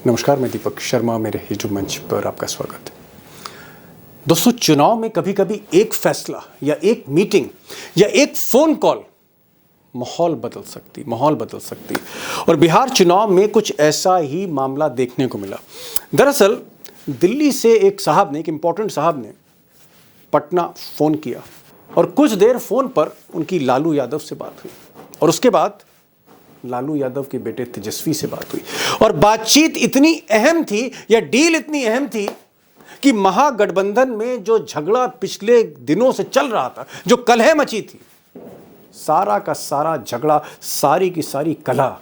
नमस्कार, मैं दीपक शर्मा, मेरे यूट्यूब मंच पर आपका स्वागत है। दोस्तों, चुनाव में कभी कभी एक फैसला या एक मीटिंग या एक फोन कॉल माहौल बदल सकती। और बिहार चुनाव में कुछ ऐसा ही मामला देखने को मिला। दरअसल दिल्ली से एक इंपॉर्टेंट साहब ने पटना फ़ोन किया और कुछ देर फ़ोन पर उनकी लालू यादव से बात हुई और उसके बाद लालू यादव के बेटे तेजस्वी से बात हुई और बातचीत इतनी अहम थी या डील इतनी अहम थी कि महागठबंधन में जो झगड़ा पिछले दिनों से चल रहा था, जो कलह मची थी, सारा का सारा झगड़ा, सारी की सारी कलह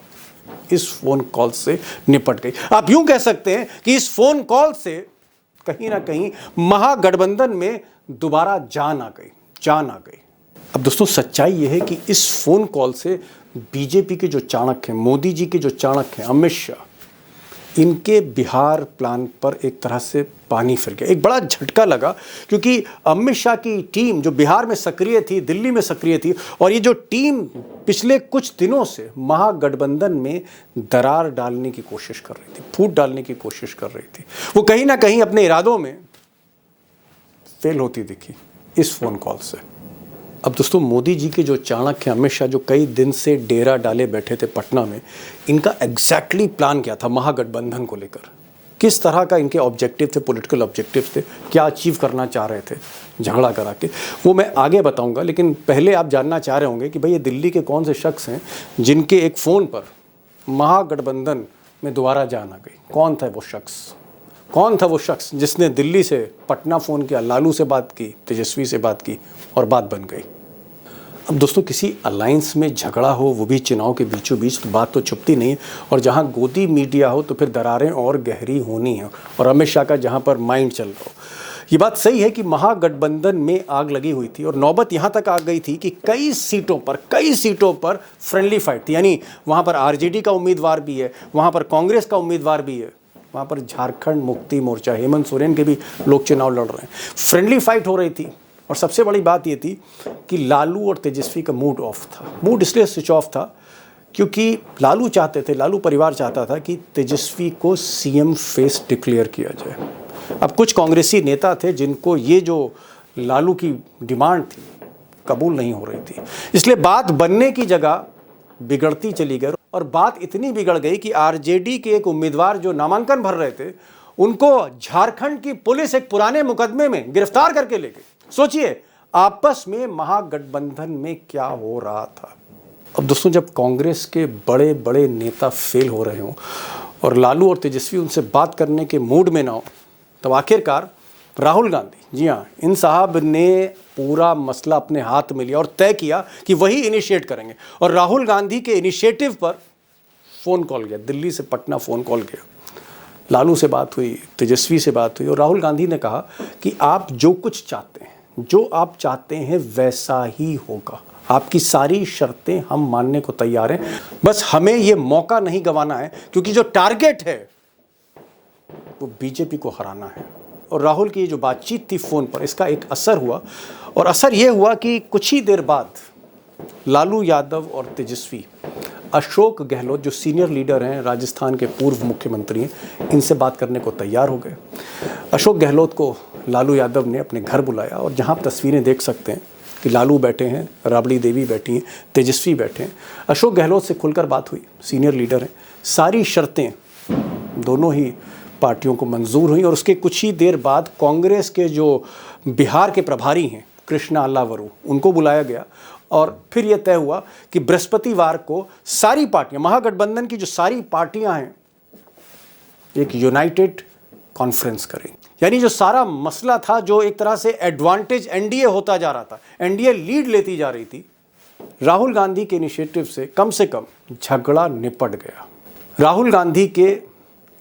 इस फोन कॉल से निपट गई। आप यूं कह सकते हैं कि इस फोन कॉल से कहीं ना कहीं महागठबंधन में दोबारा जान आ गई। अब दोस्तों, सच्चाई यह है कि इस फोन कॉल से बीजेपी के जो चाणक्य हैं, मोदी जी के जो चाणक्य हैं, अमित शाह, इनके बिहार प्लान पर एक तरह से पानी फिर गया। एक बड़ा झटका लगा क्योंकि अमित शाह की टीम जो बिहार में सक्रिय थी, दिल्ली में सक्रिय थी, और ये जो टीम पिछले कुछ दिनों से महागठबंधन में दरार डालने की कोशिश कर रही थी, फूट डालने की कोशिश कर रही थी, वो कहीं ना कहीं अपने इरादों में फेल होती दिखी इस फोन कॉल से। अब दोस्तों, मोदी जी के जो चाणक्य अमित शाह, जो कई दिन से डेरा डाले बैठे थे पटना में, इनका एग्जैक्टली प्लान क्या था महागठबंधन को लेकर? किस तरह का इनके ऑब्जेक्टिव थे, पॉलिटिकल ऑब्जेक्टिव थे, क्या अचीव करना चाह रहे थे झगड़ा करा के, वो मैं आगे बताऊंगा। लेकिन पहले आप जानना चाह रहे होंगे कि भाई ये दिल्ली के कौन से शख्स हैं जिनके एक फ़ोन पर महागठबंधन में दोबारा जान आ गई? कौन था वो शख्स जिसने दिल्ली से पटना फ़ोन किया, लालू से बात की, तेजस्वी से बात की और बात बन गई? अब दोस्तों, किसी अलायंस में झगड़ा हो, वो भी चुनाव के बीचों बीच, तो बात तो छुपती नहीं है। और जहां गोदी मीडिया हो तो फिर दरारें और गहरी होनी है। और अमित शाह का जहां पर माइंड चल रहा हो, ये बात सही है कि महागठबंधन में आग लगी हुई थी और नौबत यहां तक आ गई थी कि कई सीटों पर फ्रेंडली फाइट थी। यानी वहां पर आरजेडी का उम्मीदवार भी है, वहां पर कांग्रेस का उम्मीदवार भी है, वहाँ पर झारखंड मुक्ति मोर्चा, हेमंत सोरेन के भी लोग चुनाव लड़ रहे हैं। फ्रेंडली फाइट हो रही थी और सबसे बड़ी बात ये थी कि लालू और तेजस्वी का मूड ऑफ था। मूड इसलिए स्विच ऑफ था क्योंकि लालू परिवार चाहता था कि तेजस्वी को सीएम फेस डिक्लेयर किया जाए। अब कुछ कांग्रेसी नेता थे जिनको ये जो लालू की डिमांड थी कबूल नहीं हो रही थी, इसलिए बात बनने की जगह बिगड़ती चली गई। और बात इतनी बिगड़ गई कि आरजेडी के एक उम्मीदवार जो नामांकन भर रहे थे, उनको झारखंड की पुलिस एक पुराने मुकदमे में गिरफ्तार करके ले गई। सोचिए, आपस में महागठबंधन में क्या हो रहा था। अब दोस्तों, जब कांग्रेस के बड़े बड़े नेता फेल हो रहे हों और लालू और तेजस्वी उनसे बात करने के मूड में ना हो, तब आखिरकार राहुल गांधी, जी हाँ, इन साहब ने पूरा मसला अपने हाथ में लिया और तय किया कि वही इनिशिएट करेंगे। और राहुल गांधी के इनिशिएटिव पर फ़ोन कॉल गया, दिल्ली से पटना फ़ोन कॉल गया, लालू से बात हुई, तेजस्वी से बात हुई और राहुल गांधी ने कहा कि आप जो कुछ चाहते हैं, जो आप चाहते हैं वैसा ही होगा। आपकी सारी शर्तें हम मानने को तैयार हैं, बस हमें ये मौका नहीं गंवाना है क्योंकि जो टारगेट है वो बीजेपी को हराना है। और राहुल की जो बातचीत थी फ़ोन पर, इसका एक असर हुआ और असर ये हुआ कि कुछ ही देर बाद लालू यादव और तेजस्वी अशोक गहलोत, जो सीनियर लीडर हैं, राजस्थान के पूर्व मुख्यमंत्री हैं, इनसे बात करने को तैयार हो गए। अशोक गहलोत को लालू यादव ने अपने घर बुलाया और जहां आप तस्वीरें देख सकते हैं कि लालू बैठे हैं, राबड़ी देवी बैठी हैं, तेजस्वी बैठे हैं, अशोक गहलोत से खुलकर बात हुई, सीनियर लीडर हैं। सारी शर्तें दोनों ही पार्टियों को मंजूर हुई और उसके कुछ ही देर बाद कांग्रेस के जो बिहार के प्रभारी हैं कृष्णा अल्लावरू, उनको बुलाया गया और फिर यह तय हुआ कि बृहस्पतिवार को सारी पार्टियां, महागठबंधन की जो सारी पार्टियां हैं, एक यूनाइटेड कॉन्फ्रेंस करेंगी। यानी जो सारा मसला था, जो एक तरह से एडवांटेज एनडीए होता जा रहा था, एनडीए लीड लेती जा रही थी, राहुल गांधी के इनिशिएटिव से कम झगड़ा निपट गया। राहुल गांधी के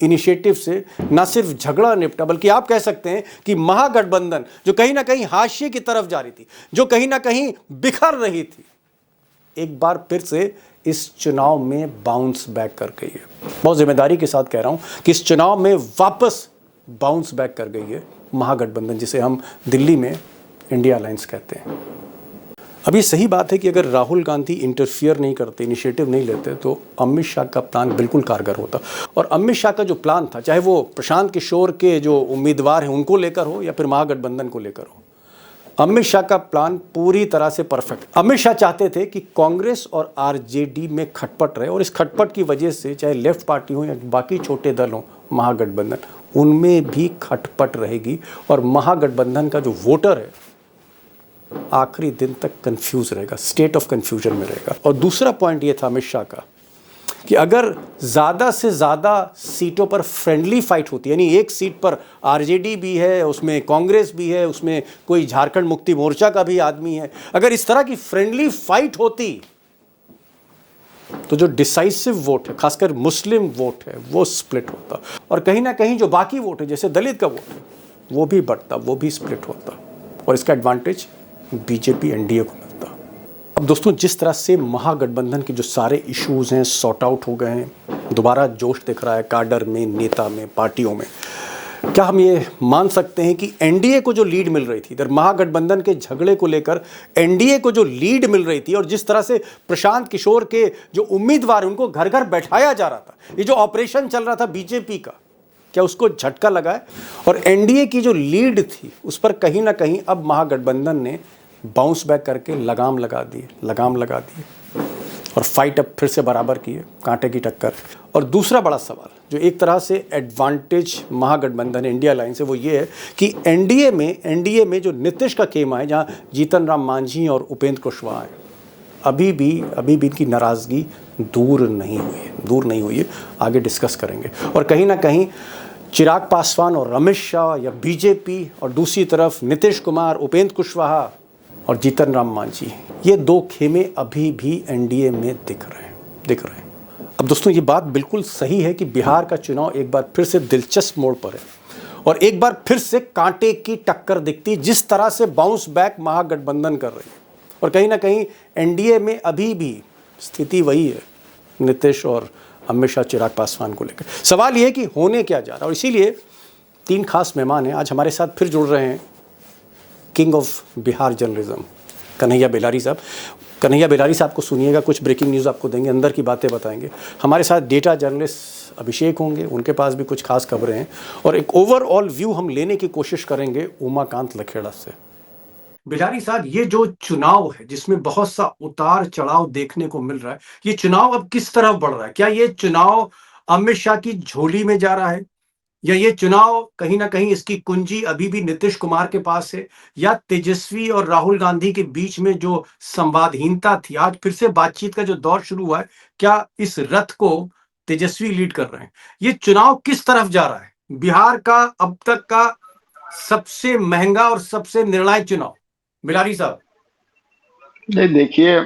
इनिशिएटिव से न सिर्फ झगड़ा निपटा, बल्कि आप कह सकते हैं कि महागठबंधन जो कहीं ना कहीं हाशिए की तरफ जा रही थी, जो कहीं ना कहीं बिखर रही थी, एक बार फिर से इस चुनाव में बाउंस बैक कर गई है। बहुत जिम्मेदारी के साथ कह रहा हूं कि इस चुनाव में वापस बाउंस बैक कर गई है महागठबंधन, जिसे हम दिल्ली में इंडिया अलायंस कहते हैं। अब ये सही बात है कि अगर राहुल गांधी इंटरफियर नहीं करते, इनिशिएटिव नहीं लेते, तो अमित शाह का प्लान बिल्कुल कारगर होता। और अमित शाह का जो प्लान था, चाहे वो प्रशांत किशोर के जो उम्मीदवार हैं उनको लेकर हो या फिर महागठबंधन को लेकर हो, अमित शाह का प्लान पूरी तरह से परफेक्ट। अमित शाह चाहते थे कि कांग्रेस और आरजेडी में खटपट रहे, और इस खटपट की वजह से चाहे लेफ्ट पार्टी हो या बाकी छोटे दल हो महागठबंधन, उनमें भी खटपट रहेगी और महागठबंधन का जो वोटर है आखिरी दिन तक कंफ्यूज रहेगा, स्टेट ऑफ कंफ्यूजन में रहेगा। और दूसरा पॉइंट ये था अमित शाह का कि अगर ज़्यादा से ज़्यादा सीटों पर फ्रेंडली फाइट होती है, यानी एक सीट पर आरजेडी भी है, उसमें कांग्रेस भी है, उसमें कोई झारखंड मुक्ति मोर्चा का भी आदमी है, अगर इस तरह की फ्रेंडली फाइट होती तो जो डिसाइसिव वोट है, खासकर मुस्लिम वोट है, वो स्प्लिट होता, और कहीं ना कहीं जो बाकी वोट है जैसे दलित का वोट है वो भी बढ़ता, वो भी स्प्लिट होता, और इसका एडवांटेज बीजेपी एनडीए को मिलता। अब दोस्तों, जिस तरह से महागठबंधन के जो सारे इश्यूज हैं सॉर्ट आउट हो गए हैं, दोबारा जोश दिख रहा है काडर में, नेता में, पार्टियों में, क्या हम ये मान सकते हैं कि एनडीए को जो लीड मिल रही थी, इधर महागठबंधन के झगड़े को लेकर एनडीए को जो लीड मिल रही थी, और जिस तरह से प्रशांत किशोर के जो उम्मीदवार उनको घर घर बैठाया जा रहा था, ये जो ऑपरेशन चल रहा था बीजेपी का, क्या उसको झटका लगा है? और एनडीए की जो लीड थी उस पर कहीं ना कहीं अब महागठबंधन ने बाउंस बैक करके लगाम लगा दी और फाइट अब फिर से बराबर की है, कांटे की टक्कर। और दूसरा बड़ा सवाल जो एक तरह से एडवांटेज महागठबंधन इंडिया लाइन से, वो ये है कि एनडीए में जो नीतीश का खेमा है, जहां जीतन राम मांझी और उपेंद्र कुशवाहा हैं, अभी भी इनकी नाराज़गी दूर नहीं हुई है। आगे डिस्कस करेंगे। और कहीं ना कहीं चिराग पासवान और अमित शाह या बीजेपी, और दूसरी तरफ नीतीश कुमार, उपेंद्र कुशवाहा और जीतन राम मांझी, ये दो खेमे अभी भी एनडीए में दिख रहे हैं। अब दोस्तों, ये बात बिल्कुल सही है कि बिहार का चुनाव एक बार फिर से दिलचस्प मोड़ पर है, और एक बार फिर से कांटे की टक्कर दिखती, जिस तरह से बाउंस बैक महागठबंधन कर रही है। और कहीं ना कहीं एनडीए में अभी भी स्थिति वही है, नीतीश और अमित शाह, चिराग पासवान को लेकर। सवाल ये है कि होने क्या जा रहा है, और इसीलिए 3 खास मेहमान हैं आज हमारे साथ फिर जुड़ रहे हैं। King of Bihar journalism Kanhaiya Bellary साहब। कन्हैया बेलारी साहब को सुनिएगा, कुछ ब्रेकिंग न्यूज़ आपको देंगे, अंदर की बातें बताएंगे। हमारे साथ डेटा जर्नलिस्ट अभिषेक होंगे, उनके पास भी कुछ खास खबरें हैं, और एक ओवरऑल व्यू हम लेने की कोशिश करेंगे उमाकांत लखेड़ा से। बिलारी साहब, ये जो चुनाव है जिसमें बहुत सा उतार चढ़ाव देखने को मिल रहा है, ये चुनाव अब किस तरफ बढ़ रहा है? क्या ये चुनाव अमित शाह की झोली में जा रहा है, या ये चुनाव कहीं ना कहीं इसकी कुंजी अभी भी नीतीश कुमार के पास है, या तेजस्वी और राहुल गांधी के बीच में जो संवादहीनता थी, आज फिर से बातचीत का जो दौर शुरू हुआ है, क्या इस रथ को तेजस्वी लीड कर रहे हैं? ये चुनाव किस तरफ जा रहा है? बिहार का अब तक का सबसे महंगा और सबसे निर्णायक चुनाव, बिलारी साहब। नहीं, देखिए,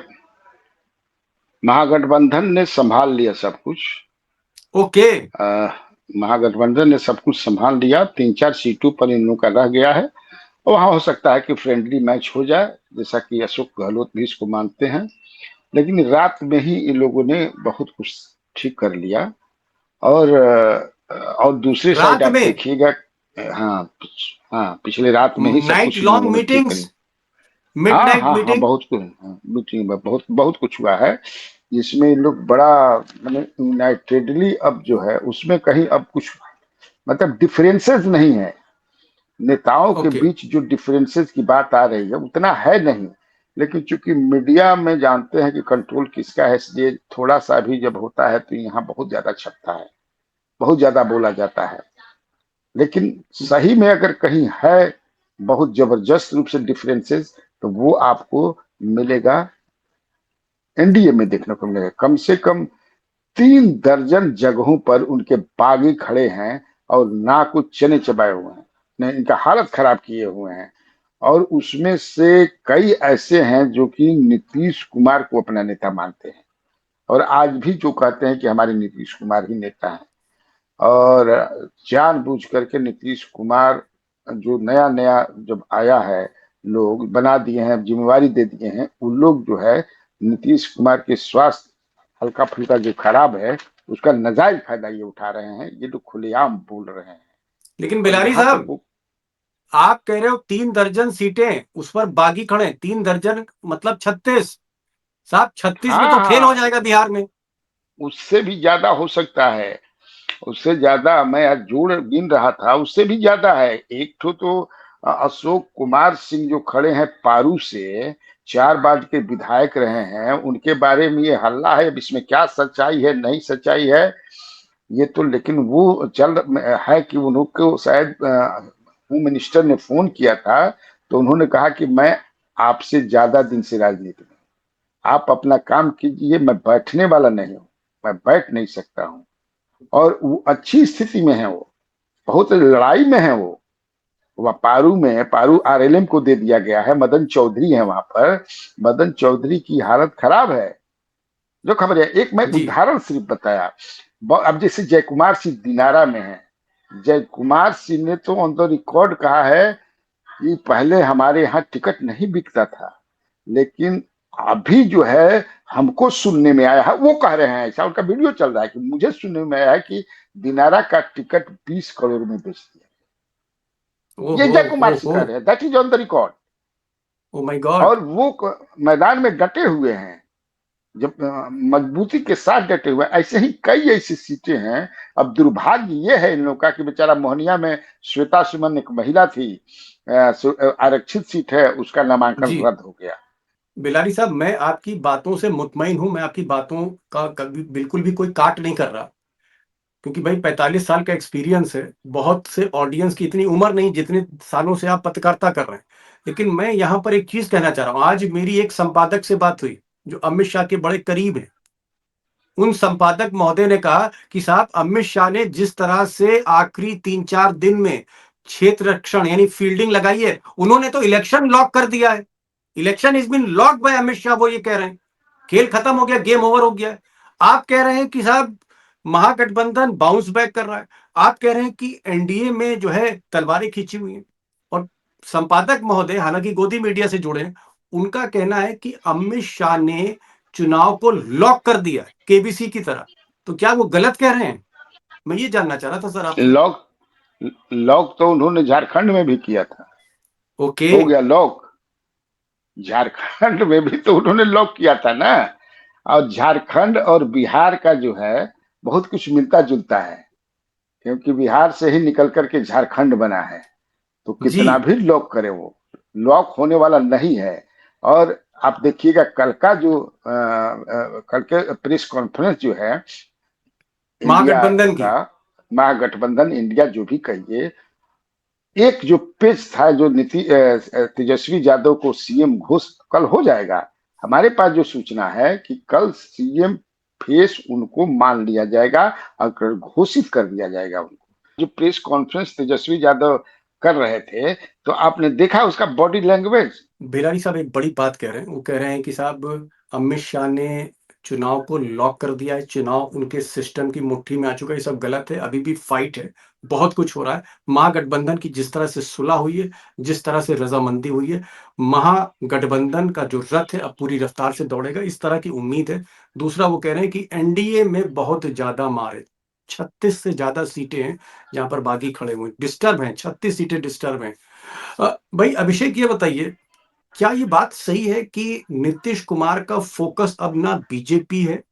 महागठबंधन ने संभाल लिया सब कुछ। ओके। महागठबंधन ने सब कुछ संभाल लिया। 3-4 सीटों पर इन लोगों का रह गया है, और वहां हो सकता है कि फ्रेंडली मैच हो जाए, जैसा कि अशोक गहलोत भी इसको मानते हैं। लेकिन रात में ही इन लोगों ने बहुत कुछ ठीक कर लिया। और दूसरी साइड रात आप में देखिएगा, हाँ, हाँ, पिछले रात में ही सब नाइट कुछ इन लॉन्ग लोगों ने ठीक कर मीटिंग्स, लिया। हाँ, मिडनाइट हाँ, हाँ, मीटिंग। बहुत कुछ, हाँ, मीटिंग में बहुत कुछ हुआ है, जिसमें इन लोग बड़ा, मैंने यूनाइटेडली अब जो है उसमें कहीं अब कुछ मतलब डिफरेंसेस नहीं है। नेताओं के ओके। बीच जो डिफरेंसेस की बात आ रही है उतना है नहीं। लेकिन चूंकि मीडिया में जानते हैं कि कंट्रोल किसका है, इसलिए थोड़ा सा भी जब होता है तो यहाँ बहुत ज्यादा छपता है, बहुत ज्यादा बोला जाता है। लेकिन सही में अगर कहीं है बहुत जबरदस्त रूप से डिफरेंसेस, तो वो आपको मिलेगा, एनडीए में देखने को मिलेगा। कम से कम 3 दर्जन जगहों पर उनके बागी खड़े हैं और ना कुछ चने चबाए हुए हैं, ने इनका हालत खराब किए हुए हैं। और उसमें से कई ऐसे हैं जो कि नीतीश कुमार को अपना नेता मानते हैं, और आज भी जो कहते हैं कि हमारे नीतीश कुमार ही नेता है। और जानबूझ करके नीतीश कुमार जो नया नया जब आया है, लोग बना दिए हैं, जिम्मेवारी दे दिए हैं, उन लोग जो है नीतीश कुमार के स्वास्थ्य हल्का फुल्का जो खराब है उसका नाजायज फायदा ये उठा रहे हैं, ये तो खुलेआम बोल रहे हैं। लेकिन और बिलारी जहां तक साहब, वो, आप कह रहे हो 3 दर्जन सीटें, उस पर बागी खड़े, 3 दर्जन मतलब 36। साहब 36 में हाँ तो फेल हो हाँ, जाएगा बिहार में। उससे भी ज्यादा हो सकता है, उससे ज्यादा। मैं आज जोड़ गिन रहा था, उससे भी ज्यादा है। एक तो अशोक कुमार सिंह जो खड़े हैं पारू से, 4 बार के विधायक रहे हैं, उनके बारे में ये हल्ला है। अब इसमें क्या सच्चाई है नहीं सच्चाई है ये तो, लेकिन वो चल है कि उनको शायद होम मिनिस्टर ने फोन किया था, तो उन्होंने कहा कि मैं आपसे ज्यादा दिन से राजनीति में, आप अपना काम कीजिए, मैं बैठने वाला नहीं हूँ, मैं बैठ नहीं सकता हूँ। और वो अच्छी स्थिति में है, वो बहुत लड़ाई में है। वो वह पारू में, पारू आरएलएम को दे दिया गया है, मदन चौधरी है वहां पर। मदन चौधरी की हालत खराब है, जो खबर है। एक मैं जी उदाहरण सिर्फ बताया। अब जैसे जयकुमार सिंह दिनारा में है, जयकुमार सिंह ने तो ऑन द रिकॉर्ड कहा है कि पहले हमारे यहाँ टिकट नहीं बिकता था, लेकिन अभी जो है हमको सुनने में आया है, वो कह रहे हैं ऐसा, उनका वीडियो चल रहा है कि मुझे सुनने में आया है कि दिनारा का टिकट 20 करोड़ में बेच दिया। ये ओहो। जय कुमार सिंह ओहो। कह रहे हैं, that is on the record. Oh my God. और वो मैदान में डटे हुए हैं, जब मजबूती के साथ डटे हुए हैं। ऐसे ही कई ऐसी सीटें हैं। अब दुर्भाग्य ये है इन लोगों का कि बेचारा मोहनिया में श्वेता सुमन एक महिला थी, आरक्षित सीट है, उसका नामांकन जी रद्द हो गया। बिलारी साहब, मैं आपकी बातों से मुतमईन हूं, मैं आपकी बातों का कभी बिल्कुल भी कोई काट नहीं कर रहा, क्योंकि भाई 45 साल का एक्सपीरियंस है, बहुत से ऑडियंस की इतनी उम्र नहीं जितने सालों से आप पत्रकारिता कर रहे हैं। लेकिन मैं यहां पर एक चीज कहना चाह रहा हूं, आज मेरी एक संपादक से बात हुई जो अमित शाह के बड़े करीब है। उन संपादक महोदय ने कहा कि साहब अमित शाह ने जिस तरह से आखिरी 3-4 दिन में क्षेत्र रक्षण यानी फील्डिंग लगाई है, उन्होंने तो इलेक्शन लॉक कर दिया है। Election is been lock by Amit Shah, वो ये कह रहे हैं। खेल खत्म हो गया, गेम ओवर हो गया है। आप कह रहे हैं कि साहब महागठबंधन बाउंस बैक कर रहा है। आप कह रहे हैं कि एनडीए में जो है तलवारें खींची हुई हैं। और संपादक महोदय हालांकि गोदी मीडिया से जुड़े हैं, उनका कहना है कि अमित शाह ने चुनाव को लॉक कर दिया केबीसी की तरह। तो क्या वो गलत कह रहे हैं? मैं ये जानना चाह रहा था सर आपसे। लॉक, लॉक तो उन्होंने झारखंड में भी किया था, ओके। हो गया लॉक। झारखंड में भी तो उन्होंने लॉक किया था ना। और झारखंड और बिहार का जो है बहुत कुछ मिलता जुलता है, क्योंकि बिहार से ही निकल करके झारखंड बना है। तो जी कितना भी लॉक करे, वो लॉक होने वाला नहीं है। और आप देखिएगा कल का जो कल के प्रेस कॉन्फ्रेंस जो है इंडिया महागठबंधन की। का, महागठबंधन इंडिया जो भी कहिए, एक जो पेज था जो तेजस्वी यादव को सीएम घोषित कल हो जाएगा। हमारे पास जो सूचना है कि कल सीएम फेस उनको मान लिया जाएगा और घोषित कर दिया जाएगा उनको। जो प्रेस कॉन्फ्रेंस तेजस्वी यादव कर रहे थे, तो आपने देखा उसका बॉडी लैंग्वेज। बिलारी साहब एक बड़ी बात कह रहे हैं, वो कह रहे हैं कि साहब अमित शाह ने चुनाव को लॉक कर दिया है, चुनाव उनके सिस्टम की मुट्ठी में आ चुका है। ये सब गलत है, अभी भी फाइट है, बहुत कुछ हो रहा है। महागठबंधन की जिस तरह से सुलह हुई है, जिस तरह से रजामंदी हुई है, महागठबंधन का जो रथ है अब पूरी रफ्तार से दौड़ेगा, इस तरह की उम्मीद है। दूसरा वो कह रहे हैं कि एनडीए में बहुत ज्यादा मार है, 36 से ज्यादा सीटें हैं जहां पर बागी खड़े हुए डिस्टर्ब हैं, 36 सीटें डिस्टर्ब हैं। भाई अभिषेक ये बताइए, क्या ये बात सही है कि नीतीश कुमार का फोकस अब ना बीजेपी है,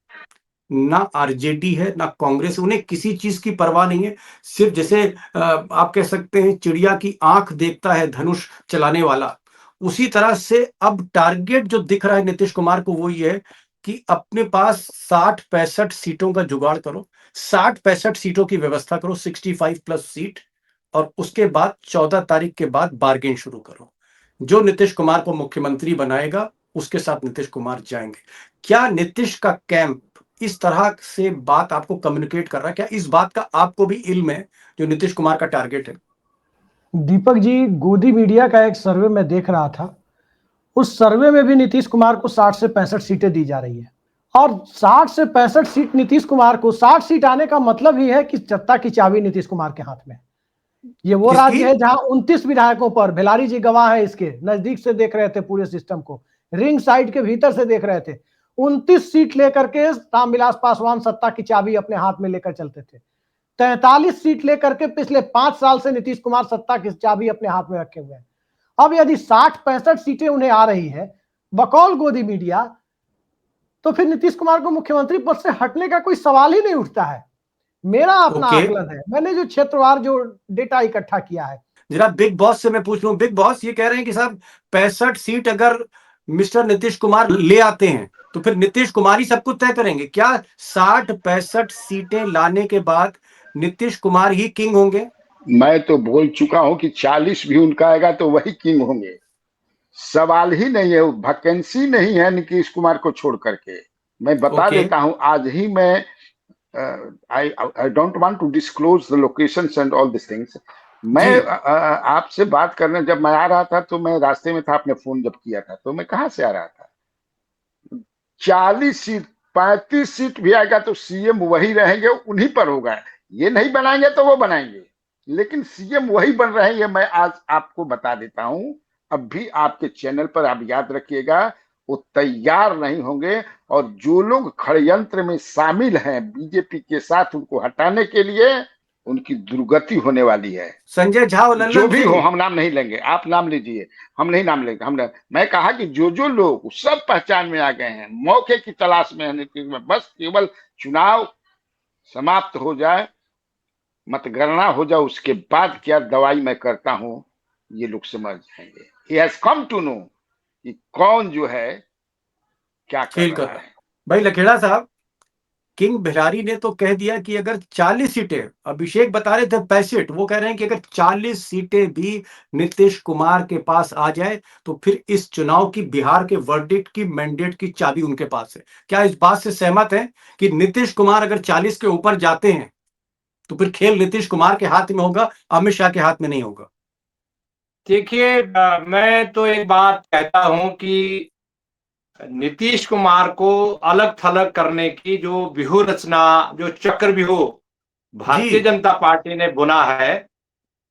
ना आरजेडी है, ना कांग्रेस, उन्हें किसी चीज की परवाह नहीं है। सिर्फ जैसे आप कह सकते हैं चिड़िया की आंख देखता है धनुष चलाने वाला, उसी तरह से अब टारगेट जो दिख रहा है नीतीश कुमार को वो ये है कि अपने पास 60-65 सीटों का जुगाड़ करो, 60-65 सीटों की व्यवस्था करो, 65+ सीट, और उसके बाद 14 तारीख के बाद बार्गेन शुरू करो। जो नीतीश कुमार को मुख्यमंत्री बनाएगा उसके साथ नीतीश कुमार जाएंगे। क्या नीतीश का कैंप इस तरह से बात आपको कम्युनिकेट कर रहा है? क्या इस बात का आपको भी इल्म है जो नीतीश कुमार का टारगेट है? दीपक जी, गोदी मीडिया का एक सर्वे मैं देख रहा था। उस सर्वे में भी नीतीश कुमार को 60 से 65 सीटें दी जा रही है। और 60 से 65 सीट नीतीश कुमार को, 60 सीट आने का मतलब ही है कि सत्ता की चाबी नीतीश कुमार के हाथ में। ये वो किसकी? राज्य है जहां 29 विधायकों पर, भिलारी जी गवाह है इसके, नजदीक से देख रहे थे पूरे सिस्टम को, रिंग साइड के भीतर से देख रहे थे। 29 सीट लेकर के रामविलास पासवान सत्ता की चाबी अपने हाथ में लेकर चलते थे। 43 सीट लेकर के पिछले 5 साल से नीतीश कुमार सत्ता की चाबी अपने हाथ में रखे हुए हैं। अब यदि 60-65 सीटें उन्हें आ रही है बकौल गोदी मीडिया, तो फिर नीतीश कुमार को मुख्यमंत्री पद से हटने का कोई सवाल ही नहीं उठता है। मेरा अपना आकलन है, मैंने जो क्षेत्रवार जो डेटा इकट्ठा किया है। जरा बिग बॉस से मैं पूछ लूं, बिग बॉस ये कह रहे हैं कि साहब 65 सीट अगर मिस्टर नीतीश कुमार ले आते हैं तो फिर नीतीश कुमार ही सब कुछ तय करेंगे क्या? 60-65 सीटें लाने के बाद नीतीश कुमार ही किंग होंगे? मैं तो बोल चुका हूं कि 40 भी उनका आएगा तो वही किंग होंगे, सवाल ही नहीं है। वैकेंसी नहीं है नीतीश कुमार को छोड़ करके। मैं बता देता हूं, आज ही मैं I don't want to disclose the locations and all this things. मैं आपसे बात करने जब मैं आ रहा था तो मैं रास्ते में था, आपने फोन जब किया था तो मैं कहां से आ रहा था। 40 सीट 35 सीट भी आएगा तो सीएम वही रहेंगे, उन्हीं पर होगा। ये नहीं बनाएंगे तो वो बनाएंगे, लेकिन सीएम वही बन रहे हैं। ये मैं आज आपको बता देता हूं। अब भी आपके चैनल पर आप याद रखिएगा, वो तैयार नहीं होंगे। और जो लोग षड्यंत्र में शामिल हैं बीजेपी के साथ उनको हटाने के लिए, उनकी दुर्गति होने वाली है। संजय झा और जो भी हो, हम नाम नहीं लेंगे, आप नाम लीजिए, हम नहीं नाम लेंगे। मैं कहा कि जो लोग सब पहचान में आ गए हैं, मौके की तलाश में है, बस केवल चुनाव समाप्त हो जाए, मतगणना हो जाए, उसके बाद क्या दवाई मैं करता हूं ये लोग समझ जाएंगे। He has come to know कि कौन जो है क्या कर रहा है। भाई लखेड़ा साहब, किंग बिहारी ने तो कह दिया कि अगर 40 सीटें, अभिषेक बता रहे थे 65, वो कह रहे हैं कि अगर 40 सीटें भी नीतीश कुमार के पास आ जाए तो फिर इस चुनाव की, बिहार के वर्डिक्ट की, मैंडेट की चाबी उनके पास है। क्या इस बात से सहमत है कि नीतीश कुमार अगर 40 के ऊपर जाते हैं तो फिर खेल नीतीश कुमार के हाथ में होगा, अमित शाह के हाथ में नहीं होगा? देखिए, मैं तो एक बात कहता हूं कि नीतीश कुमार को अलग थलग करने की जो व्यूह रचना, जो चक्रव्यूह भारतीय जनता पार्टी ने बुना है,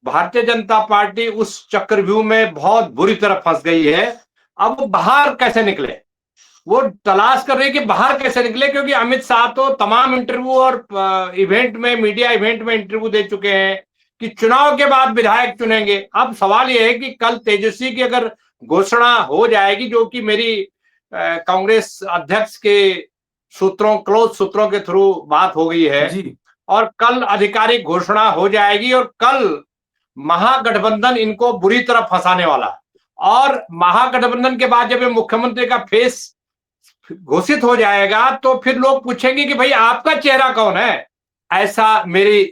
भारतीय जनता पार्टी उस चक्रव्यूह में बहुत बुरी तरह फंस गई है। अब वो बाहर कैसे निकले, वो तलाश कर रहे हैं कि बाहर कैसे निकले, क्योंकि अमित शाह तो तमाम इंटरव्यू और इवेंट में, मीडिया इवेंट में इंटरव्यू दे चुके हैं कि चुनाव के बाद विधायक चुनेंगे। अब सवाल यह है कि कल तेजस्वी की अगर घोषणा हो जाएगी, जो कि मेरी कांग्रेस अध्यक्ष के सूत्रों, क्लोज सूत्रों के थ्रू बात हो गई है, और कल आधिकारिक घोषणा हो जाएगी और कल महागठबंधन इनको बुरी तरह फंसाने वाला है। और महागठबंधन के बाद जब ये मुख्यमंत्री का फेस घोषित हो जाएगा तो फिर लोग पूछेंगे कि भाई आपका चेहरा कौन है। ऐसा मेरी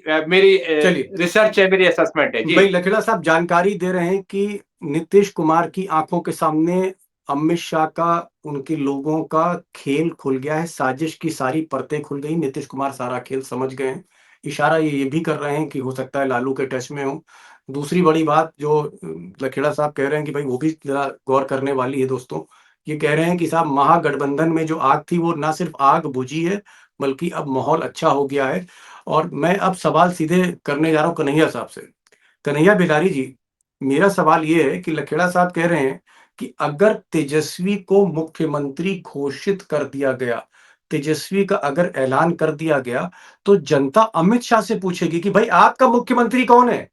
रिसर्च है, मेरी असेसमेंट है जी। भाई लखेड़ा साहब जानकारी दे रहे हैं कि नीतीश कुमार की आंखों के सामने अमित शाह का, उनके लोगों का खेल खुल गया है, साजिश की सारी परतें खुल गई, नीतीश कुमार सारा खेल समझ गए हैं। इशारा ये भी कर रहे हैं कि हो सकता है लालू के टच में हो। दूसरी बड़ी बात जो लखेड़ा साहब कह रहे हैं कि भाई वो भी जरा गौर करने वाली है दोस्तों, ये कह रहे हैं कि साहब महागठबंधन में जो आग थी वो ना सिर्फ आग बुझी है बल्कि अब माहौल अच्छा हो गया है। और मैं अब सवाल सीधे करने जा रहा हूं कन्हैया साहब से। कन्हैया बिहारी जी, मेरा सवाल ये है कि लखेड़ा साहब कह रहे हैं कि अगर तेजस्वी को मुख्यमंत्री घोषित कर दिया गया, तेजस्वी का अगर ऐलान कर दिया गया, तो जनता अमित शाह से पूछेगी कि भाई आपका मुख्यमंत्री कौन है?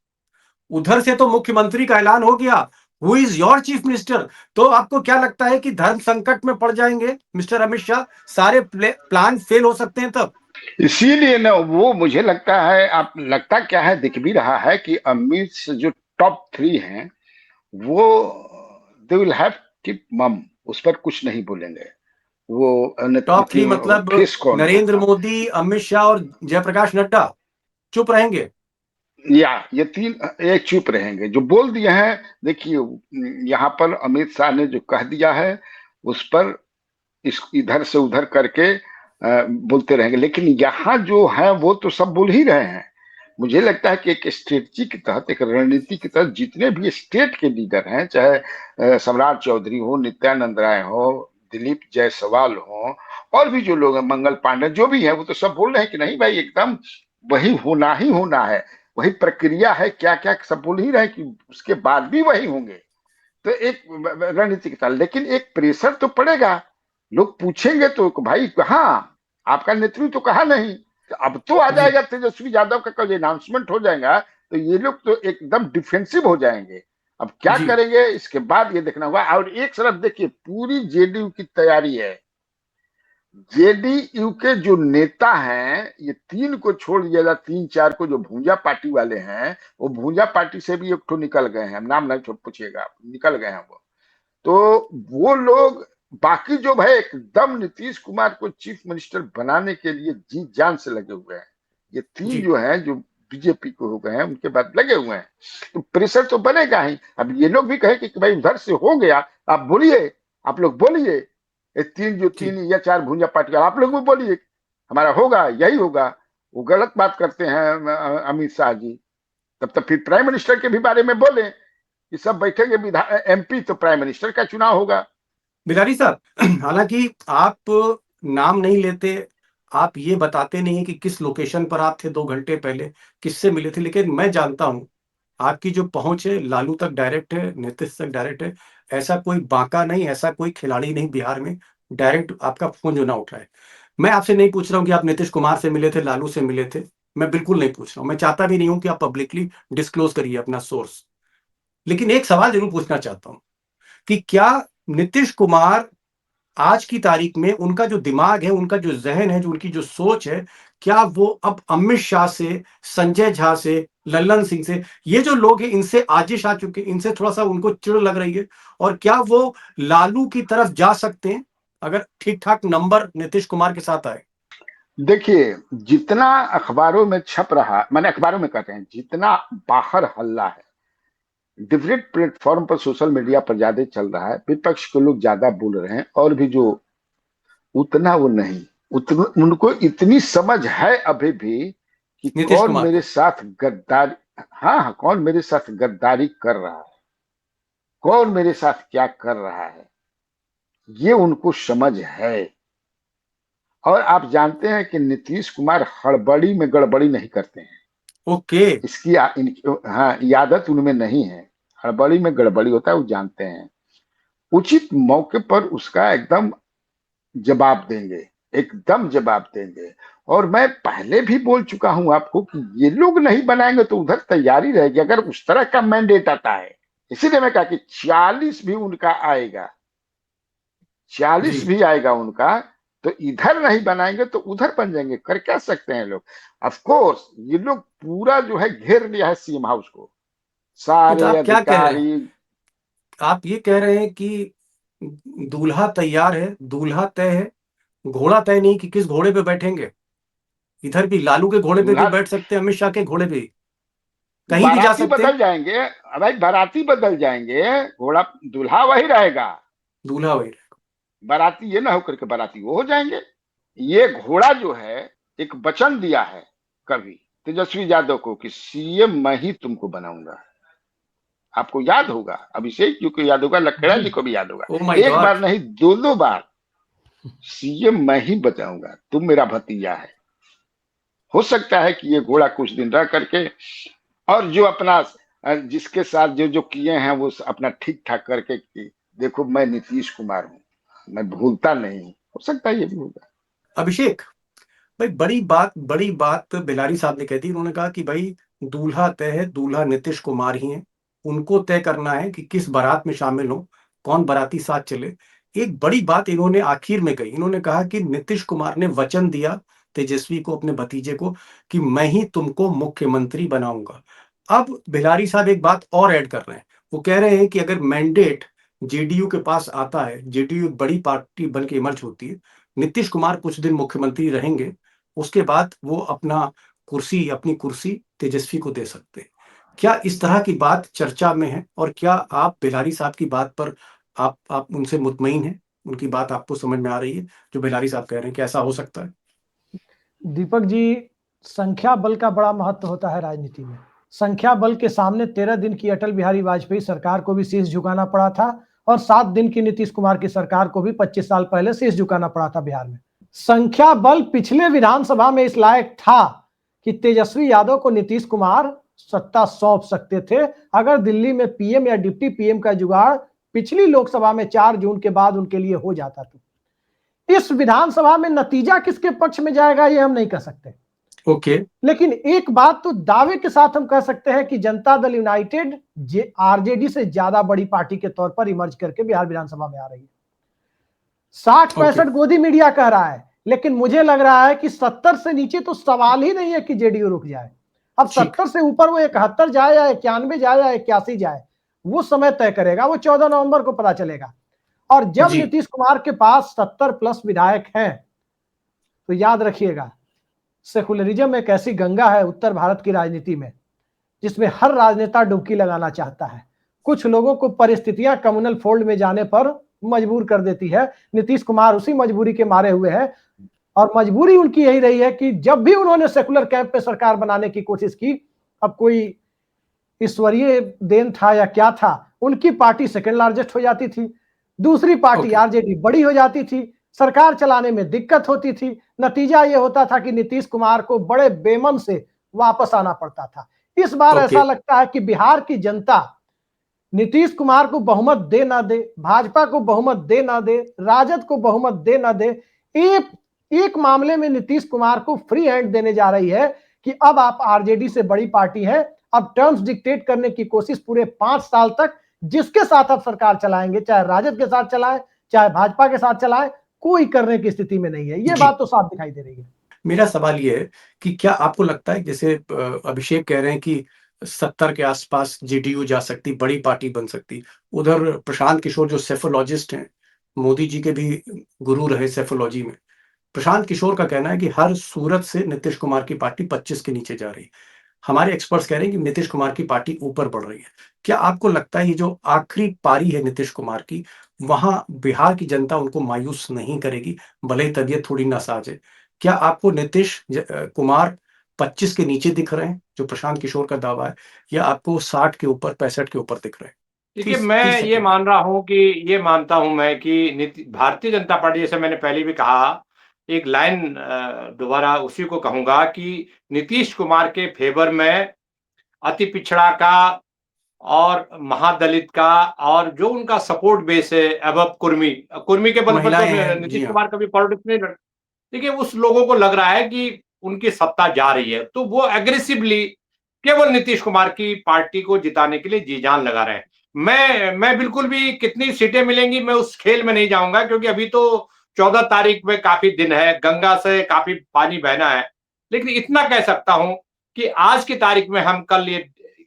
उधर से तो मुख्यमंत्री का ऐलान हो गया, who is your chief minister? तो आपको क्या लगता है कि धर्म संकट में पड़ जाएंगे मिस्टर अमित शाह? सारे प्लान फेल हो सकते हैं तब। इसीलिए ना वो मुझे लगता है, आप लगता क्या है, दिख भी रहा है कि अमित से जो टॉप 3 हैं वो दे विल हैव कीप मम, उस पर कुछ नहीं बोलेंगे। वो टॉप 3 मतलब नरेंद्र मोदी, अमित शाह और जयप्रकाश नड्डा चुप रहेंगे, या ये 3 एक चुप रहेंगे। जो बोल दिए हैं, देखिए यहाँ पर अमित शाह ने जो कह दिया है उस पर इस इधर से उधर करके बोलते रहेंगे, लेकिन यहाँ जो है वो तो सब बोल ही रहे हैं। मुझे लगता है कि एक स्ट्रेटजी के तहत, एक रणनीति के तहत जितने भी स्टेट के लीडर हैं, चाहे सम्राट चौधरी हो, नित्यानंद राय हो, दिलीप जायसवाल हो, और भी जो लोग हैं, मंगल पांडे, जो भी है, वो तो सब बोल रहे हैं कि नहीं भाई एकदम वही होना ही होना है, वही प्रक्रिया है, क्या क्या सब बोल ही रहे हैं कि उसके बाद भी वही होंगे। तो एक रणनीति के तहत, लेकिन एक प्रेशर तो पड़ेगा। लोग पूछेंगे तो भाई कहाँ आपका नेतृत्व, तो कहा नहीं। तो अब तो आ जी जाएगा तेजस्वी यादव का कल अनाउंसमेंट हो जाएगा तो ये लोग तो एकदम डिफेंसिव हो जाएंगे। अब क्या जी करेंगे इसके बाद ये देखना होगा। और एक तरफ देखिए पूरी जेडीयू की तैयारी है। जेडीयू के जो नेता हैं ये तीन को छोड़ दिया जाए, तीन चार को जो भूंजा पार्टी वाले हैं वो भूंजा पार्टी से भी एक ठो निकल गए हैं, नाम नहीं पूछिएगा, निकल गए हैं वो। तो वो लोग बाकी जो है एकदम नीतीश कुमार को चीफ मिनिस्टर बनाने के लिए जी जान से लगे हुए हैं। ये तीन जी जो हैं जो बीजेपी को हो गए हैं उनके बाद लगे हुए हैं, तो प्रेशर तो बनेगा ही। अब ये लोग भी कहे कि भाई उधर से हो गया, आप बोलिए, आप लोग बोलिए, ये तीन जो जी तीन या चार भुंजा पार्टी आप लोग भी बोलिए हमारा होगा यही होगा। वो गलत बात करते हैं अमित शाह जी। तब तक फिर प्राइम मिनिस्टर के भी बारे में बोले कि सब बैठेंगे विधान एमपी तो प्राइम मिनिस्टर का चुनाव होगा। बिलारी साहब, हालांकि आप नाम नहीं लेते, आप ये बताते नहीं कि किस लोकेशन पर आप थे 2 घंटे पहले, किससे मिले थे, लेकिन मैं जानता हूं आपकी जो पहुंच है लालू तक डायरेक्ट है, नीतीश तक डायरेक्ट है। ऐसा कोई बांका नहीं, ऐसा कोई खिलाड़ी नहीं बिहार में डायरेक्ट आपका फोन जो ना उठ रहा है। मैं आपसे नहीं पूछ रहा हूं कि आप नीतीश कुमार से मिले थे, लालू से मिले थे, मैं बिल्कुल नहीं पूछ रहा हूं। मैं चाहता भी नहीं हूं कि आप पब्लिकली डिस्क्लोज करिए अपना सोर्स। लेकिन एक सवाल जरूर पूछना चाहता हूं कि क्या नीतीश कुमार आज की तारीख में उनका जो दिमाग है, उनका जो ज़हन है, जो उनकी जो सोच है, क्या वो अब अमित शाह से, संजय झा से, लल्लन सिंह से, ये जो लोग हैं इनसे आजिश आ चुके हैं, इनसे थोड़ा-सा उनको चिढ़ लग रही है? और क्या वो लालू की तरफ जा सकते हैं, अगर ठीक-ठाक नंबर नीतीश कुमार के साथ आए? देखिए जितना अखबारों में छप रहा, मैंने अखबारों में कहते हैं जितना बाहर हल्ला है डिफरेंट प्लेटफॉर्म पर सोशल मीडिया पर ज्यादा चल रहा है, विपक्ष के लोग ज्यादा बोल रहे हैं और भी जो उतना वो नहीं, उतना उनको इतनी समझ है अभी भी कि नीतीश कौन कुमार मेरे को? साथ गद्दारी, हाँ हाँ, कौन मेरे साथ गद्दारी कर रहा है, कौन मेरे साथ क्या कर रहा है, ये उनको समझ है। और आप जानते हैं कि नीतीश कुमार हड़बड़ी में गड़बड़ी नहीं करते हैं। ओके। इसकी हाँ ये आदत उनमें नहीं है। हड़बड़ी में गड़बड़ी होता है वो जानते हैं। उचित मौके पर उसका एकदम जवाब देंगे, एकदम जवाब देंगे। और मैं पहले भी बोल चुका हूं आपको कि ये लोग नहीं बनाएंगे तो उधर तैयारी रहेगी अगर उस तरह का मैंडेट आता है। इसीलिए मैं कहा कि 40 भी उनका आएगा, 40 जी। भी आएगा उनका, तो इधर नहीं बनाएंगे तो उधर बन जाएंगे। कर क्या सकते हैं लोग। ऑफ कोर्स ये लोग पूरा जो है घेर लिया है सीएम हाउस को, नहीं तो सारे आप क्या कह रहे हैं? अधिकारी। आप ये कह रहे हैं कि दूल्हा तैयार है, दूल्हा तय है, घोड़ा तय नहीं कि किस घोड़े पे बैठेंगे। इधर भी लालू के घोड़े पे भी दूल्हा बैठ सकते हैं, अमित शाह के घोड़े पे भी, कहीं भी जा बाराती सकते हैं। बदल जाएंगे, भाई बाराती बदल जाएंगे, घोड़ा दूल्हा वही रहेगा। दूल्हा वही रहेगा। बाराती ये ना होकर के बाराती वो हो जाएंगे। ये घोड़ा जो है एक वचन दिया है कभी तेजस्वी यादव को कि सीएम मैं ही तुमको बनाऊंगा। आपको याद होगा, अभिषेक जी को याद होगा, लखेड़ा जी जी को भी याद होगा। ओ माय एक गॉड। बार नहीं दो बार सीएम मैं ही बताऊंगा, तुम मेरा भतीजा है। हो सकता है कि ये घोड़ा कुछ दिन रह करके और जो अपना जिसके साथ जो जो किए हैं वो अपना ठीक ठाक करके कि देखो मैं नीतीश कुमार हूं, मैं भूलता नहीं हूं। हो सकता है ये भी होगा। अभिषेक भाई, बड़ी बात बिलारी साहब ने कह दी। उन्होंने कहा कि भाई दूल्हा तय है, दूल्हा नीतीश कुमार ही है, उनको तय करना है कि किस बारात में शामिल हो, कौन बाराती साथ चले। एक बड़ी बात इन्होंने आखिर में कही, इन्होंने कहा कि नीतीश कुमार ने वचन दिया तेजस्वी को, अपने भतीजे को, कि मैं ही तुमको मुख्यमंत्री बनाऊंगा। अब बिलारी साहब एक बात और ऐड कर रहे हैं, वो कह रहे हैं कि अगर मैंडेट जेडीयू के पास आता है, जेडीयू एक बड़ी पार्टी बन के इमर्ज होती है, नीतीश कुमार कुछ दिन मुख्यमंत्री रहेंगे, उसके बाद वो अपनी कुर्सी तेजस्वी को दे सकते हैं। क्या इस तरह की बात चर्चा में है? और क्या आप बिलारी साहब की बात पर आप उनसे मुतमईन हैं? उनकी बात आपको समझ में आ रही है जो बिलारी साहब कह रहे हैं कि ऐसा हो सकता है? दीपक जी, संख्या बल का बड़ा महत्व होता है राजनीति में। संख्या बल के सामने 13 दिन की अटल बिहारी वाजपेयी सरकार को भी शीश झुकाना पड़ा था और 7 दिन की नीतीश कुमार की सरकार को भी 25 साल पहले शीश झुकाना पड़ा था बिहार में। संख्या बल पिछले विधानसभा में इस लायक था कि तेजस्वी यादव को नीतीश कुमार सत्ता सौंप सकते थे अगर दिल्ली में पीएम या डिप्टी पीएम का जुगाड़ पिछली लोकसभा में 4 जून के बाद उनके लिए हो जाता था। इस विधानसभा में नतीजा किसके पक्ष में जाएगा ये हम नहीं कह सकते, ओके। लेकिन एक बात तो दावे के साथ हम कह सकते हैं कि जनता दल यूनाइटेड आरजेडी से ज्यादा बड़ी पार्टी के तौर पर इमर्ज करके बिहार विधानसभा में आ रही है। 60-65 गोदी मीडिया कह रहा है, लेकिन मुझे लग रहा है कि 70 से नीचे तो सवाल ही नहीं है कि जेडीयू रुक जाए। अब 70 से ऊपर वो 71 जाए या 91 जाए या 81 जाए, वो समय तय करेगा, वो 14 नवंबर को पता चलेगा। और जब नीतीश कुमार के पास 70 प्लस विधायक हैं, तो याद रखिएगा, सेकुलरिज्म एक ऐसी गंगा है उत्तर भारत की राजनीति में जिसमें हर राजनेता डुबकी लगाना चाहता है। कुछ लोगों को परिस्थितियां कम्युनल फोल्ड में जाने पर मजबूर कर देती है। नीतीश कुमार उसी मजबूरी के मारे हुए हैं, और मजबूरी उनकी यही रही है कि जब भी उन्होंने सेकुलर कैंप पे सरकार बनाने की कोशिश की, अब कोई ईश्वरीय देन था या क्या था, उनकी पार्टी सेकेंड लार्जेस्ट हो जाती थी, दूसरी पार्टी आरजेडी बड़ी हो जाती थी, सरकार चलाने में दिक्कत होती थी। नतीजा यह होता था कि नीतीश कुमार को बड़े बेमन से वापस आना पड़ता था। इस बार ऐसा लगता है कि बिहार की जनता नीतीश कुमार को बहुमत दे ना दे, भाजपा को बहुमत दे ना दे, राजद को बहुमत दे ना दे, एक मामले में नीतीश कुमार को फ्री हैंड देने जा रही है कि अब आप आरजेडी से बड़ी पार्टी है, अब टर्म्स डिक्टेट करने की कोशिश पूरे 5 साल तक जिसके साथ आप सरकार चलाएंगे, चाहे राजद के साथ चलाएं चाहे भाजपा के साथ चलाएं, कोई करने की स्थिति में नहीं है। ये बात तो साफ दिखाई दे रही है। मेरा सवाल ये है कि क्या आपको लगता है, जैसे अभिषेक कह रहे हैं कि 70 के आसपास जेडीयू जा सकती, बड़ी पार्टी बन सकती, उधर प्रशांत किशोर जो सेफोलॉजिस्ट हैं, मोदी जी के भी गुरु रहे सेफोलॉजी में, प्रशांत किशोर का कहना है कि हर सूरत से नीतीश कुमार की पार्टी 25 के नीचे जा रही है। हमारे एक्सपर्ट्स कह रहे हैं कि नीतीश कुमार की पार्टी ऊपर बढ़ रही है। क्या आपको लगता है ये जो आखिरी पारी है नीतीश कुमार की, वहां बिहार की जनता उनको मायूस नहीं करेगी, भले ही तबीयत थोड़ी नासाज है? क्या आपको नीतीश कुमार 25 के नीचे दिख रहे हैं, जो प्रशांत किशोर का दावा है, या आपको 60 के ऊपर, 65 के ऊपर दिख रहे हैं? देखिए, मैं ये मान रहा हूं कि ये मानता हूं मैं कि भारतीय जनता पार्टी, जैसे मैंने पहले भी कहा, एक लाइन दोबारा उसी को कहूंगा कि नीतीश कुमार के फेवर में अति पिछड़ा का और महादलित का और जो उनका सपोर्ट बेस है अबव कुर्मी के बल पर तो नीतीश कुमार का भी पॉलिटिक्स नहीं। देखिए, उस लोगों को लग रहा है कि उनकी सत्ता जा रही है, तो वो एग्रेसिवली केवल नीतीश कुमार की पार्टी को जिताने के लिए जी जान लगा रहे हैं। मैं बिल्कुल भी कितनी सीटें मिलेंगी मैं उस खेल में नहीं जाऊंगा, क्योंकि अभी तो 14 तारीख में काफी दिन है, गंगा से काफी पानी बहना है। लेकिन इतना कह सकता हूं कि आज की तारीख में हम कल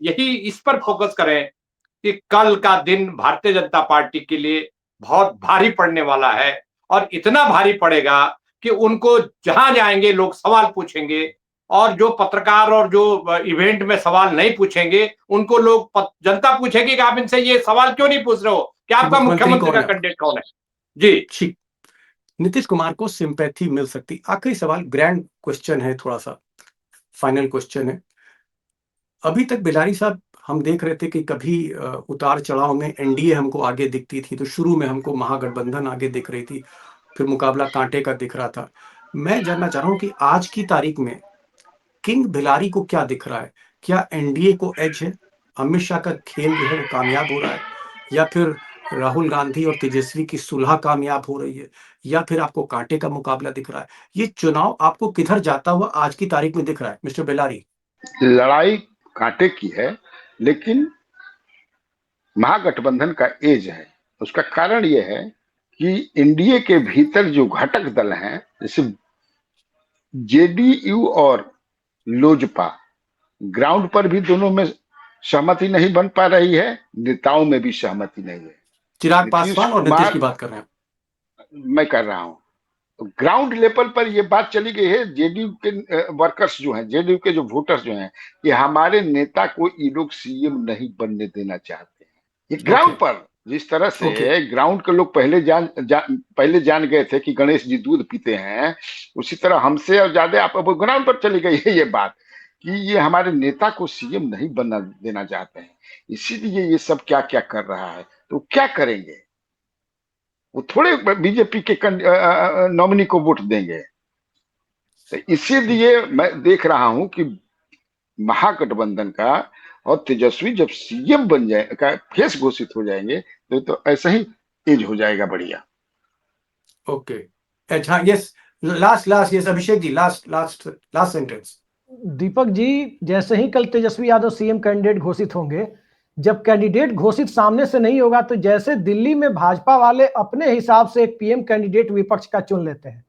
यही इस पर फोकस करें कि कल का दिन भारतीय जनता पार्टी के लिए बहुत भारी पड़ने वाला है, और इतना भारी पड़ेगा कि उनको जहां जाएंगे लोग सवाल पूछेंगे, और जो पत्रकार और जो इवेंट में सवाल नहीं पूछेंगे उनको लोग जनता पूछेगी कि आप इनसे ये सवाल क्यों नहीं पूछ रहे हो, क्या आपका मुख्यमंत्री का कैंडिडेट कौन है। जी, नीतीश कुमार को सिंपैथी मिल सकती। आखिरी सवाल, ग्रैंड क्वेश्चन है, थोड़ा सा फाइनल क्वेश्चन है। अभी तक बिलारी साहब हम देख रहे थे कि कभी उतार चढ़ाव में एनडीए हमको आगे दिखती थी, तो शुरू में हमको महागठबंधन आगे दिख रही थी, फिर मुकाबला कांटे का दिख रहा था। मैं जानना चाह रहा हूं कि आज की तारीख में किंग बिलारी को क्या दिख रहा है? क्या एनडीए को एज है? अमित शाह का खेल जो है वो कामयाब हो रहा है, या फिर राहुल गांधी और तेजस्वी की सुलह कामयाब हो रही है, या फिर आपको कांटे का मुकाबला दिख रहा है? ये चुनाव आपको किधर जाता हुआ आज की तारीख में दिख रहा है मिस्टर बिलारी? लड़ाई कांटे की है, लेकिन महागठबंधन का एज है। उसका कारण यह है कि एनडीए के भीतर जो घटक दल हैं, जैसे जेडीयू और लोजपा, ग्राउंड पर भी दोनों में सहमति नहीं बन पा रही है, नेताओं में भी सहमति नहीं है। चिराग पासवान और नीतीश की बात कर रहे हैं? मैं कर रहा हूं। ग्राउंड लेवल पर यह बात चली गई है, जेडीयू के वर्कर्स जो हैं, जेडीयू के जो वोटर्स जो हैं, कि हमारे नेता को ये लोग सीएम नहीं बनने देना चाहते हैं। ये ग्राउंड पर जिस तरह से ग्राउंड के लोग पहले जान गए थे कि गणेश जी दूध पीते हैं, उसी तरह हमसे और ज्यादा आप ग्राउंड पर चली गई है ये बात कि ये हमारे नेता को सीएम नहीं बनना देना चाहते हैं, इसीलिए ये सब क्या क्या कर रहा है। तो क्या करेंगे, वो थोड़े बीजेपी के नॉमिनी को वोट देंगे। तो इसीलिए मैं देख रहा हूं कि महागठबंधन का और तेजस्वी जब सीएम बन जाए का फेस घोषित हो जाएंगे, तो ऐसा ही एज हो जाएगा बढ़िया। ओके, अच्छा, yes, last yes Abhishek ji, last sentence. Deepak ji, जैसे ही कल तेजस्वी यादव सीएम कैंडिडेट घोषित होंगे, जब कैंडिडेट घोषित सामने से नहीं होगा तो जैसे दिल्ली में भाजपा वाले अपने हिसाब से एक पीएम कैंडिडेट विपक्ष का चुन लेते हैं,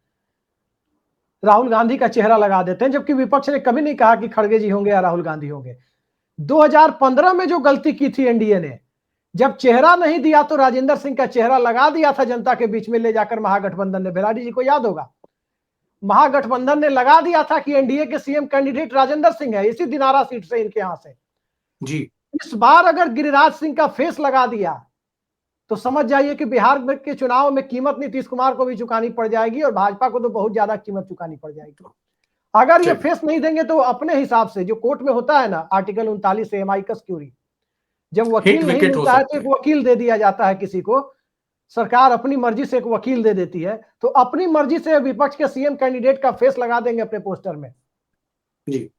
राहुल गांधी का चेहरा लगा देते हैं, जबकि विपक्ष ने कभी नहीं कहा कि खड़गे जी होंगे या राहुल गांधी होंगे। 2015 में जो गलती की थी एनडीए ने, जब चेहरा नहीं दिया तो राजेंद्र सिंह का चेहरा लगा दिया था जनता के बीच में ले जाकर महागठबंधन ने, बेलाडी जी को याद होगा, महागठबंधन ने लगा दिया था कि एनडीए के सीएम कैंडिडेट राजेंद्र सिंह है, इसी दिनारा सीट से इनके यहां से। जी इस बार अगर गिरिराज सिंह का फेस लगा दिया तो समझ जाइए कि बिहार के चुनाव में कीमत नीतीश कुमार को भी चुकानी पड़ जाएगी और भाजपा को तो बहुत ज्यादा कीमत चुकानी पड़ जाएगी। अगर ये फेस नहीं देंगे तो अपने हिसाब से जो कोर्ट में होता है ना, आर्टिकल 39 से एमाइकस क्यूरी, जब वकील नहीं मिलता है तो एक वकील दे दिया जाता है किसी को, सरकार अपनी मर्जी से एक वकील दे देती है, तो अपनी मर्जी से विपक्ष के सीएम कैंडिडेट का फेस लगा देंगे अपने पोस्टर में। जी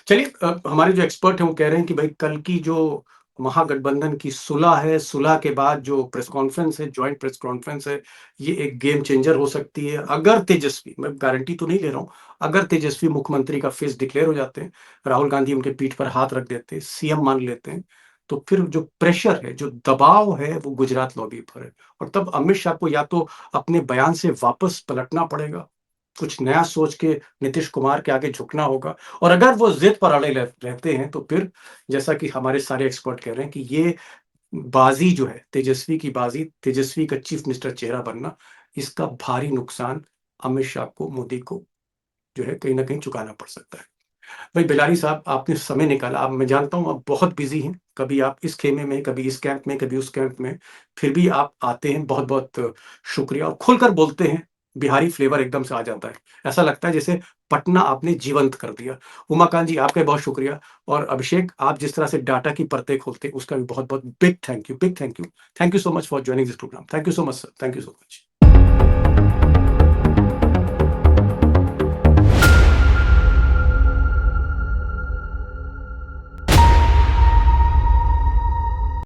चलिए, हमारे जो एक्सपर्ट हैं वो कह रहे हैं कि भाई कल की जो महागठबंधन की सुलह है, सुलह के बाद जो प्रेस कॉन्फ्रेंस है, जॉइंट प्रेस कॉन्फ्रेंस है, ये एक गेम चेंजर हो सकती है। अगर तेजस्वी, मैं गारंटी तो नहीं ले रहा हूं, अगर तेजस्वी मुख्यमंत्री का फेस डिक्लेयर हो जाते हैं, राहुल गांधी उनके पीठ पर हाथ रख देते हैं, सीएम मान लेते हैं, तो फिर जो प्रेशर है, जो दबाव है, वो गुजरात लॉबी पर है। और तब अमित शाह को या तो अपने बयान से वापस पलटना पड़ेगा, कुछ नया सोच के नीतीश कुमार के आगे झुकना होगा, और अगर वो जिद पर अड़े रहते हैं तो फिर जैसा कि हमारे सारे एक्सपर्ट कह रहे हैं कि ये बाजी जो है, तेजस्वी की बाजी, तेजस्वी का चीफ मिनिस्टर चेहरा बनना, इसका भारी नुकसान अमित शाह को, मोदी को जो है कहीं ना कहीं चुकाना पड़ सकता है। भाई बिलारी साहब, आपने समय निकाला, आप, मैं जानता हूं आप बहुत बिजी हैं, कभी आप इस खेमे में, कभी इस कैंप में, कभी उस कैंप में, फिर भी आप आते हैं, बहुत बहुत शुक्रिया, और खुलकर बोलते हैं, बिहारी फ्लेवर एकदम से आ जाता है, ऐसा लगता है जैसे पटना आपने जीवंत कर दिया। उमाकांत जी, आपका बहुत शुक्रिया, और अभिषेक, आप जिस तरह से डाटा की परतें खोलते हैं उसका भी बहुत बहुत big thank you, big thank you, thank you so much for joining this programme, thank you so much sir, thank you so much.